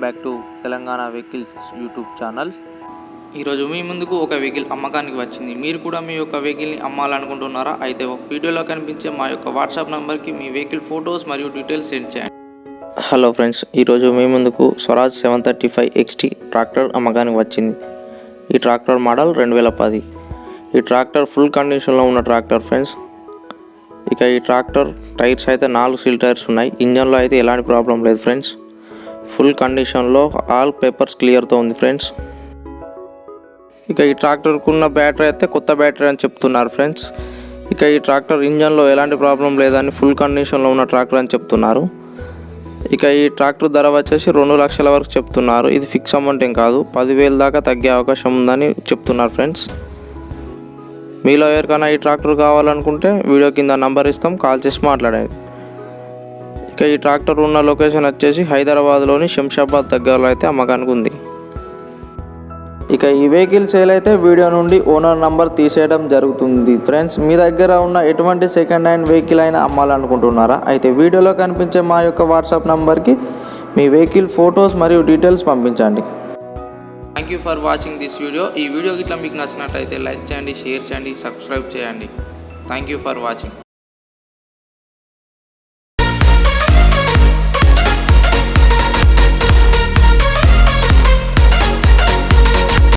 Back to Telangana vehicles YouTube channel. ఈరోజు మీ ముందుకు ఒక వెహికల్ అమ్మకానికి వచ్చింది. మీరు కూడా మీ యొక్క వెహికల్ని అమ్మాలనుకుంటున్నారా? అయితే ఒక వీడియోలో కనిపించే మా యొక్క వాట్సాప్ నెంబర్కి మీ వెహికల్ ఫొటోస్ మరియు డీటెయిల్స్ సెండ్ చేయండి. హలో ఫ్రెండ్స్, ఈరోజు మీ ముందుకు స్వరాజ్ 735 XT ట్రాక్టర్ అమ్మకానికి వచ్చింది. ఈ ట్రాక్టర్ మోడల్ 2010. ఈ ట్రాక్టర్ ఫుల్ కండిషన్లో ఉన్న ట్రాక్టర్ ఫ్రెండ్స్. ఇక ఈ ట్రాక్టర్ టైర్స్ అయితే 4 సీల్ టైర్స్ ఉన్నాయి. ఇంజన్లో అయితే ఎలాంటి ప్రాబ్లం లేదు ఫ్రెండ్స్. ఫుల్ కండిషన్లో ఆల్ పేపర్స్ క్లియర్తో ఉంది ఫ్రెండ్స్. ఇక ఈ ట్రాక్టర్కు ఉన్న బ్యాటరీ అయితే కొత్త బ్యాటరీ అని చెప్తున్నారు ఫ్రెండ్స్. ఇక ఈ ట్రాక్టర్ ఇంజన్లో ఎలాంటి ప్రాబ్లం లేదని ఫుల్ కండిషన్లో ఉన్న ట్రాక్టర్ అని చెప్తున్నారు. ఇక ఈ ట్రాక్టర్ ధర వచ్చేసి 2 లక్షల వరకు చెప్తున్నారు. ఇది ఫిక్స్ అమౌంట్ ఏం కాదు, 10,000 దాకా తగ్గే అవకాశం ఉందని చెప్తున్నారు ఫ్రెండ్స్. మీలో ఎవరికైనా ఈ ట్రాక్టర్ కావాలనుకుంటే వీడియో కింద నంబర్ ఇస్తాం, కాల్ చేసి మాట్లాడండి. ఇక ఈ ట్రాక్టర్ ఉన్న లొకేషన్ వచ్చేసి హైదరాబాద్లోని శంషాబాద్ దగ్గరలో అయితే అమ్మకానికి ఉంది. ఇక ఈ వెహికల్ సేల్ అయితే వీడియో నుండి ఓనర్ నంబర్ తీసేయడం జరుగుతుంది ఫ్రెండ్స్. మీ దగ్గర ఉన్న ఎటువంటి సెకండ్ హ్యాండ్ వెహికల్ అయినా అమ్మాలనుకుంటున్నారా? అయితే వీడియోలో కనిపించే మా యొక్క వాట్సాప్ నంబర్కి మీ వెహికల్ ఫొటోస్ మరియు డీటెయిల్స్ పంపించండి. Thank you for watching this video. ఈ వీడియో గిట్లా మీకు నచ్చినట్టయితే లైక్ చేయండి, షేర్ చేయండి, సబ్స్క్రైబ్ చేయండి. Thank you for watching.